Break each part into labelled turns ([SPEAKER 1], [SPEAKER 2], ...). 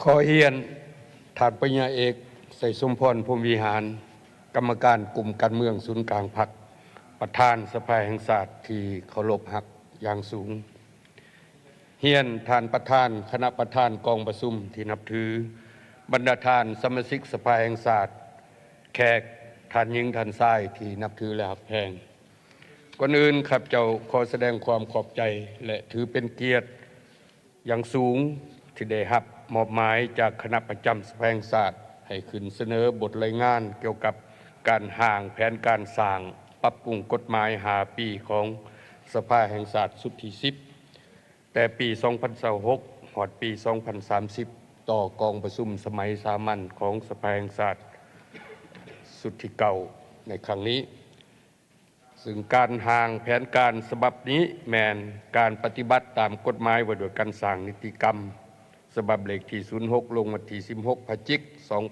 [SPEAKER 1] ขอเฮียนถาดปัญญาเอกใส่สมพรพรหมวิหารกรรมการกลุ่มการเมืองศูนย์กลางพรรคประธานสภาแห่งชาติที่เคารพหักอย่างสูงเฮียนทานประธานคณะประธานกองประชุมที่นับถือบรรดาทานสมาชิกสภาแห่งชาติแขกท่านหญิงท่านชายที่นับถือและหักแพงก่อนอื่นข้าพเจ้าขอแสดงความขอบใจและถือเป็นเกียรติอย่างสูงที่ได้รับมอบหมายจากคณะประจำสภาแห่งชาติให้ขึ้นเสนอบทรายงานเกี่ยวกับการห่างแผนการสร้างปรับปรุงกฎหมาย5 ปีของสภาแห่งชาติสุดที่10แต่ปี 2026 หอดปี 2030 ต่อกองประชุมสมัยสามัญของสภาแห่งชาติสุดที่เก่าในครั้งนี้ซึ่งการห่างแผนการฉบับนี้แมนการปฏิบัติตามกฎหมายว่าโดยการสร้างนิติกรรมฉบับเลขที่06ลงวันที่16พฤศจิกา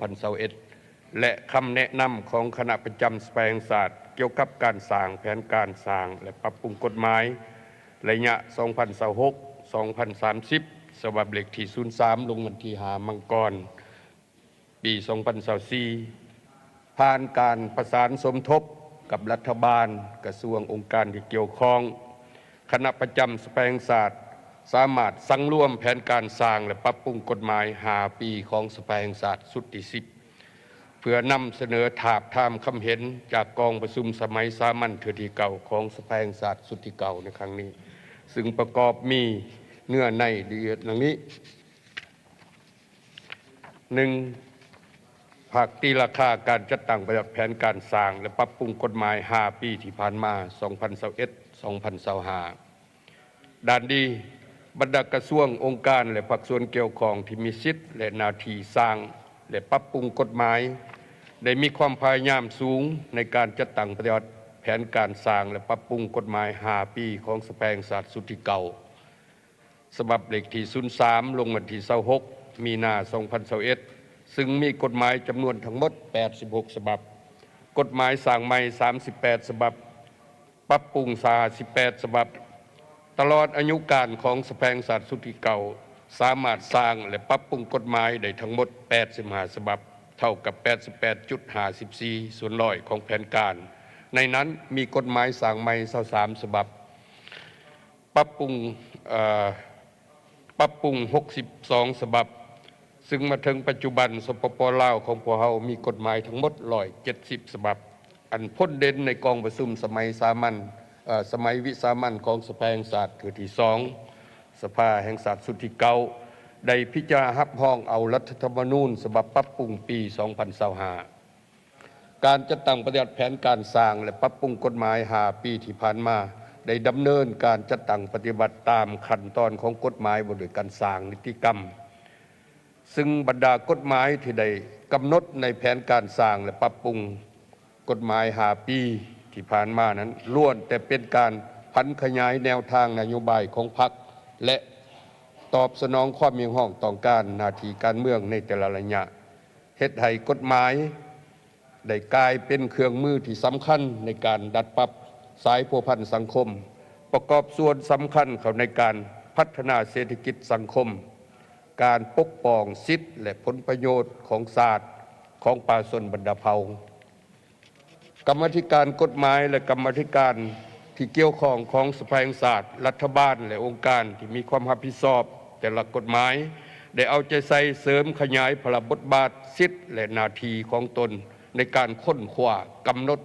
[SPEAKER 1] ยน2021และคำแนะนำของคณะประจำสภาแห่งชาติเกี่ยวกับการสร้างแผนการสร้างและปรับปรุงกฎหมายระยะ2026-2030ฉบับเลขที่03ลงวันที่5มังกรปี2024ผ่านการประสานสมทบกับรัฐบาลกระทรวงองค์การที่เกี่ยวข้องคณะประจำสภาแห่งชาติสามารถสั่งร่วมแผนการสร้างและปรับปรุงกฎหมาย5 ปีของสภาแห่งชาติสุดที่10เพื่อนำเสนอถาบทามคำเห็นจากกองประชุมสมัยสามัญเทือที่เก่าของสภาแห่งชาติสุดที่เก่าในครั้งนี้ซึ่งประกอบมีเนื้อในเดือดดังนี้ 1. ภาคตีราคาการจัดตั้งแผนการสร้างและปรับปรุงกฎหมาย5 ปีที่ผ่านมา 2021-2025 ด้านดีบรรดากระทรวงองค์การและภาคส่วนเกี่ยวข้องที่มีสิทธิ์และหน้าที่สร้างและปรับปรุงกฎหมายได้มีความพยายามสูงในการจัดตั้งปฏิบัติแผนการสร้างและปรับปรุงกฎหมาย5 ปีของสภาแห่งชาติสุดที่เก่าฉบับเลขที่03ลงวันที่26มีนา2021ซึ่งมีกฎหมายจำนวนทั้งหมด86ฉบับกฎหมายสร้างใหม่38ฉบับปรับปรุง18ฉบับตลอดอายุการของสภาแห่งชาติสุดที่เก่าสามารถสร้างและปรับปรุงกฎหมายได้ทั้งหมด85ฉบับเท่ากับ 88.54 ส่วนร้อยของแผนการในนั้นมีกฎหมายสร้างใหม่23ฉบับปรับปรุง62ฉบับซึ่งมาถึงปัจจุบันสปป.ลาวของพวกเรามีกฎหมายทั้งหมด170ฉบับอันพ้นเด่นในกองประชุมสมัยสามัญสมัยวิสามัญของสภาแห่งชาติเทือที่2สภาแห่งชาติสุดที่เก่าได้พิจารณารับรองเอารัฐธรรมนูญฉบับปรับปรุงปี 2025 การจัดตั้งปฏิบัติแผนการสร้างและปรับปรุงกฎหมาย5 ปีที่ผ่านมาได้ดำเนินการจัดตั้งปฏิบัติตามขั้นตอนของกฎหมายว่าโดยการสร้างนิติกรรมซึ่งบรรดากฎหมายที่ได้กำหนดในแผนการสร้างและปรับปรุงกฎหมาย5 ปีที่ผ่านมานั้นล้วนแต่เป็นการพันขยายแนวทางนโยบายของพรรคและตอบสนองความมีห้องต้องการหน้าที่การเมืองในแต่ละระยะเฮ็ดให้กฎหมายได้กลายเป็นเครื่องมือที่สำคัญในการดัดปรับสายพัวพันสังคมประกอบส่วนสำคัญเข้าในการพัฒนาเศรษฐกิจสังคมการปกป้องสิทธิและผลประโยชน์ของชาติของประชาชนบรรดาเผ่ากรรมาธิการกฎหมายและกรรมาธิการที่เกี่ยวข้องของสภาแห่งชาติรัฐบาลและองค์การที่มีความรับผิดชอบแต่ละกฎหมายได้เอาใจใส่เสริมขยายพระบทบาทสิทธิและหน้าที่ของตนในการค้นคว้ากำหนด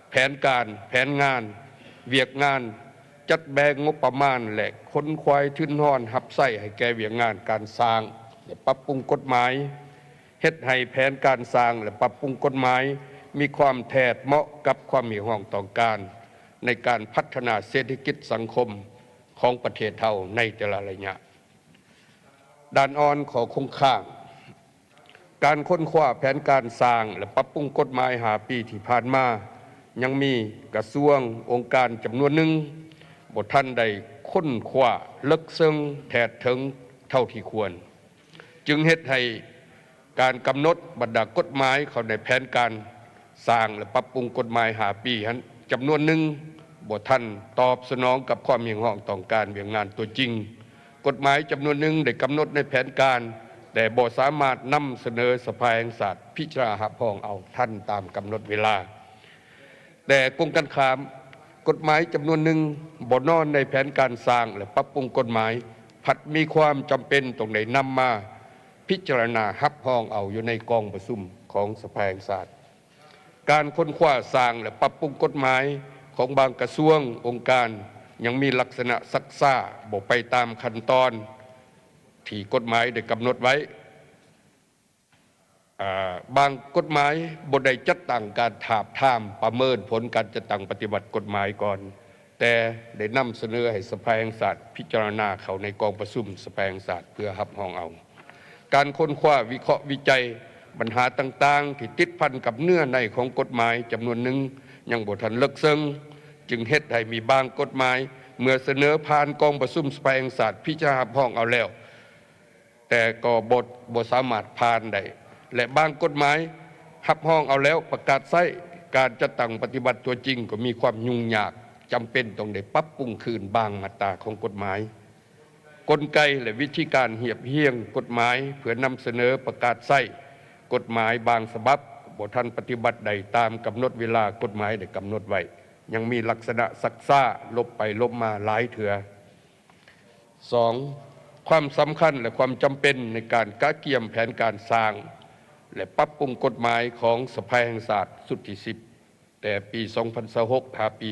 [SPEAKER 1] แผนการแผนงานเวียกงานจัดแบ่งงบประมาณและค้นคว้าทุนห้อนหับไส้ให้แก่เวียกงานการสร้างและปรับปรุงกฎหมายเฮ็ดให้แผนการสร้างและปรับปรุงกฎหมายมีความแทดเหมาะกับความมีห้องต้องการในการพัฒนาเศรษฐกิจสังคมของประเทศเฮาในแต่ละระยะด้านอ่อนของโครงสร้างการค้นคว้าแผนการสร้างและปรับปรุงกฎหมาย5 ปีที่ผ่านมายังมีกระทรวงองค์การจำนวนหนึ่งบ่ทันได้ค้นคว้าลึกซึ้งแท้ถึงเท่าที่ควรจึงเฮ็ดให้การกำหนดบรรดากฎหมายเข้าในแผนการสร้างและปรับปรุงกฎหมาย5 ปีนั้นจำนวนหนึ่งบ่ทันตอบสนองกับความเรียกร้องต้องการเวียงงานตัวจริงกฎหมายจำนวนหนึ่งได้กำหนดในแผนการ แต่บ่สามารถนำเสนอสภาแห่งชาติพิจารณารับรองเอาทันตามกำหนดเวลาแต่กรมการค้ากฎหมายจำนวนหนึ่งบ่นอนในแผนการสร้างและปรับปรุงกฎหมายผัดมีความจำเป็นตรงไหนนำมาพิจารณารับรองเอาอยู่ในกองประชุมของสภาแห่งชาติการค้นคว้าสร้างและปรับปรุงกฎหมายของบางกระทรวงองค์การยังมีลักษณะซักซ่าบ่ไปตามขั้นตอนที่กฎหมายได้กำหนดไว้บางกฎหมายบ่ได้จัดตั้งการถาบทามประเมินผลการจัดตั้งปฏิบัติกฎหมายก่อนแต่ได้นำเสนอให้สภาแห่งชาติพิจารณาเข้าในกองประชุมสภาแห่งชาติเพื่อรับรองเอาการค้นคว้าวิเคราะห์วิจัยปัญหาต่างๆที่ติดพันกับเนื้อในของกฎหมายจำนวนหนึ่งยังบ่ทันเลิกซึ้งจึงเฮ็ดให้มีบางกฎหมายเมื่อเสนอผ่านกองประชุมสภาแห่งชาติพิจารณารับรองเอาแล้วแต่ก็บ่สามารถผ่านได้และบางกฎหมายรับรองเอาแล้วประกาศใช้การจัดตั้งปฏิบัติตัวจริงก็มีความยุ่งยากจำเป็นต้องได้ปรับปรุงคืนบางมาตราของกฎหมายกลไกและวิธีการเหียบเหี่ยงกฎหมายเพื่อนำเสนอประกาศใช้กฎหมายบางฉบับบ่ทันปฏิบัติใดตามกำหนดเวลากฎหมายได้กำหนดไว้ยังมีลักษณะซักซ่าลบไปลบมาหลายเถื่อ 2. ความสำคัญและความจำเป็นในการกะเกียมแผนการสร้างและปรับปรุงกฎหมายของสภาแห่งชาติสุดที่10แต่ปี 2026 หาปี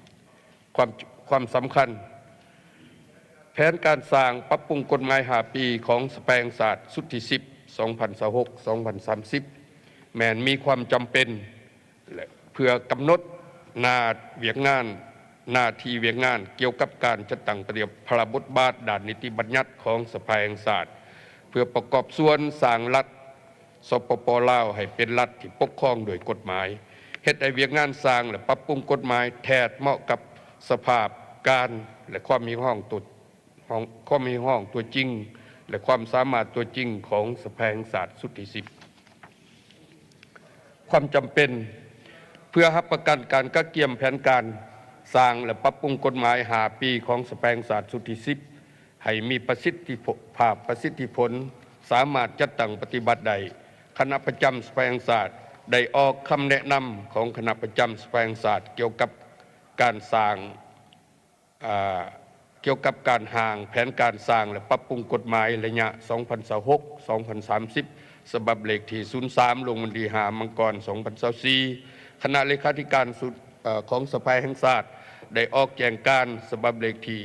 [SPEAKER 1] 2030 ความสำคัญแผนการสร้างปรับปรุงกฎหมายหาปีของสภาแห่งชาติสุดที่10 2026-2030 แม้นมีความจำเป็นและเพื่อกำหนดหน้าที่เวียกงานเกี่ยวกับการจัดตั้งระเบียบพระบทบาทด้านนิติบัญญัติของสภาแห่งชาติเพื่อประกอบส่วนสร้างรัฐสปป.ลาวให้เป็นรัฐที่ปกครองโดยกฎหมายเฮ็ดให้เวียกงานสร้างและปรับปรุงกฎหมายแทนเหมาะกับสภาพการและความมีห้องตัวจริงและความสามารถตัวจริงของสภาแห่งชาติสุดที่10ความจำเป็นเพื่อรับประกันการกะเกียมแผนการสร้างและปรับปรุงกฎหมายหาปีของสภาแห่งชาติสุดที่10ให้มีประสิทธิผลสามารถจัดตั้งปฏิบัติใดคณะประจำสภาแห่งชาติได้ออกคำแนะนำของคณะประจำสภาแห่งชาติเกี่ยวกับการสร้างแผนการสร้างและปรับปรุงกฎหมายระยะ 2026-2030 ฉบับเลขที่ 03 ลงวันที่ 5 มังกร 2024 คณะเลขาธิการของสภาแห่งชาติได้ออกแจงการฉบับเลขที่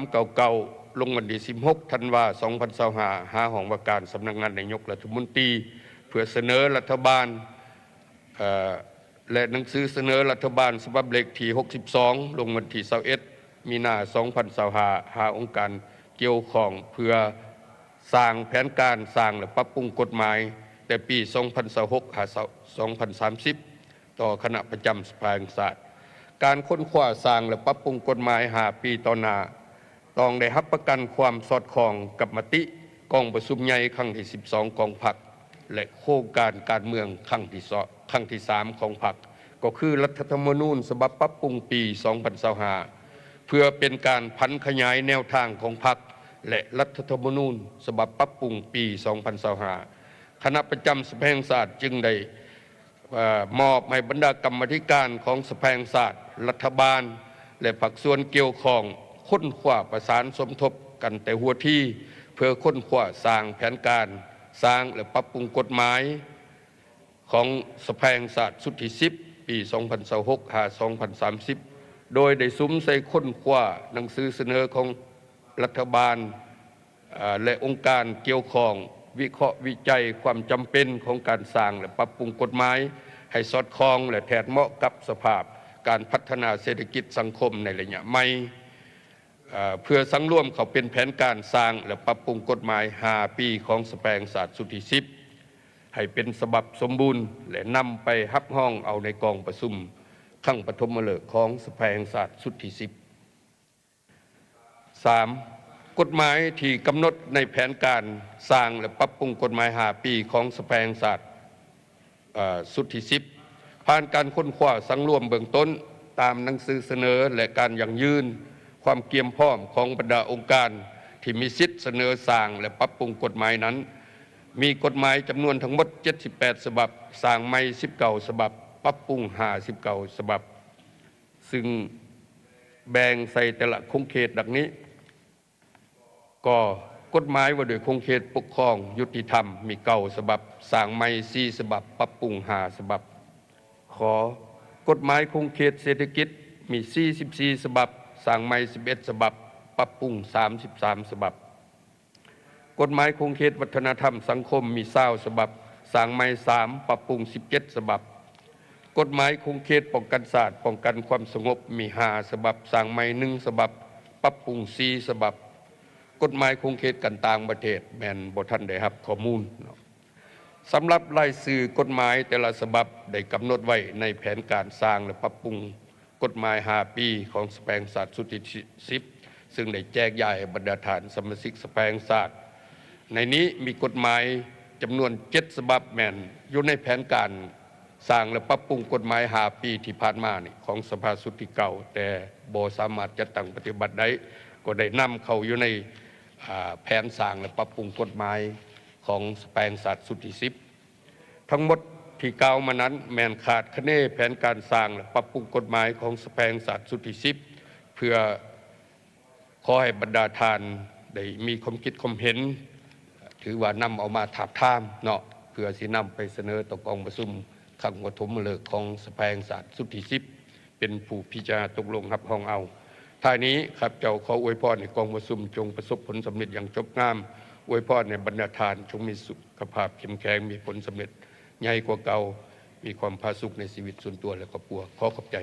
[SPEAKER 1] 399 ลงวันที่ 16 ธันวาคม 2025 หาห้องว่าการสำนักงานนายกรัฐมนตรีเพื่อเสนอรัฐบาลและหนังสือเสนอรัฐบาลฉบับเลขที่ 62 ลงวันที่ 21 มีนา 2025 หาองค์การเกี่ยวข้องเพื่อสร้างแผนการสร้างและปรับปรุงกฎหมายแต่ปี 2026 หา 2030 ต่อคณะประจำสภาแห่งชาติการค้นคว้าสร้างและปรับปรุงกฎหมายหาปีต่อหน้าต้องได้รับประกันความสอดคล้องกับมติกองประชุมใหญ่ครั้งที่ 12 ของพรรคและโครงการเมืองครั้งที่ 3 ของพรรคก็คือรัฐธรรมนูญฉบับปรับปรุงปี 2025 เพื่อเป็นการพันขยายแนวทางของพรรคและรัฐธรรมนูญฉบับปรับปรุงปี 2025 คณะประจำสภาแห่งชาติจึงได้มอบให้บรรดากรรมาธิการของสภาแห่งชาติรัฐบาลและภาคส่วนเกี่ยวข้องค้นคว้าประสานสมทบกันแต่หัวที่เพื่อค้นคว้าสร้างแผนการสร้างและปรับปรุงกฎหมายของสภาแห่งชาติสุดที่10 ปี 2026 หา 2030 โดยได้ซุ้มใส่ค้นคว้าหนังสือเสนอของรัฐบาลและองค์การเกี่ยวข้องวิเคราะห์วิจัยความจำเป็นของการสร้างและปรับปรุงกฎหมายให้สอดคล้องและแทนเหมาะกับสภาพการพัฒนาเศรษฐกิจสังคมในระยะใหม่เพื่อสังร่วมเขาเป็นแผนการสร้างและปรับปรุงกฎหมาย5 ปีของสภาแห่งชาติสุดที่10ให้เป็นฉบับสมบูรณ์และนำไปรับห้องเอาในกองประชุมครั้งปฐมฤกษ์ของสภาแห่งชาติสุดที่10 3. กฎหมายที่กำหนดในแผนการสร้างและปรับปรุงกฎหมาย5 ปีของสภาแห่งชาติสุดที่10ผ่านการค้นคว้าสังร่วมเบื้องต้นตามหนังสือเสนอและการยั่งยืนความเกี่ยมพร้อมของบรรดาองค์การ ที่มีสิทธิเสนอสร้างและปรับปรุงกฎหมายนั้นมีกฎหมายจำนวนทั้งหมด78ฉบับสร้างใหม่19ฉบับปรับปรุง59ฉบับซึ่งแบ่งใส่แต่ละคงเขตดังนี้ก็กฎหมายว่าโดยคงเขตปกครองยุติธรรมมี9ฉบับสร้างใหม่4ฉบับปรับปรุง5ฉบับขอกฎหมายคงเขตเศรษฐกิจมี44ฉบับสร้างใหม่11ฉบับปรับปรุง33ฉบับกฎหมายคงเขตวัฒนธรรมสังคมมี20ฉบับสร้างใหม่3ปรับปรุง17ฉบับกฎหมายคงเขตป้องกันศาสตร์ป้องกันความสงบมี5ฉบับสร้างใหม่1ฉบับปรับปรุง4ฉบับกฎหมายคงเขตกันต่างประเทศแม่นบ่ทันได้รับข้อมูลสำหรับรายชื่อกฎหมายแต่ละฉบับได้กำหนดไว้ในแผนการสร้างและปรับปรุงกฎหมาย5ปีของสแปลงศาสตร์สุทธิ10ซึ่งได้แจกจ่ายบรรดาฐานสมาชิกสแปลงศาสตร์ในนี้มีกฎหมายจำนวน7ฉบับแม่นอยู่ในแผนการสร้างและปรับปรุงกฎหมาย5ปีที่ผ่านมานี่ของสภาสุทธิเก่าแต่บ่สามารถจัดตั้งปฏิบัติได้ก็ได้นำเข้าอยู่ในแผนสร้างและปรับปรุงกฎหมายของสแปลงศาสตร์สุทธิ10ทั้งหมดที่กล่าวมานั้นแม่นขาดคะเนแผนการสร้างและปรับปรุงกฎหมายของสแปลงศาสตร์สุทธิ10เพื่อขอให้บรรดาทานได้มีความคิดความเห็นถือว่านำเอามาถาบทามเนาะเพื่อสินำไปเสนอต่อกองประชุมครั้งปฐมฤกษ์ของสแปลงศาสตร์สุทธิ10เป็นผู้พิจารณาตกลงรับรองเอาท้ายนี้ครับเจ้าขออวยพรในกองประชุมจงประสบผลสำเร็จอย่างจบงามอวยพรในบรรดาทานจงมีสุขภาพเข้มแข็งมีผลสำเร็จใหญ่กว่าเก่ามีความผาสุกในชีวิตส่วนตัวและครอบครัวขอขอบใจ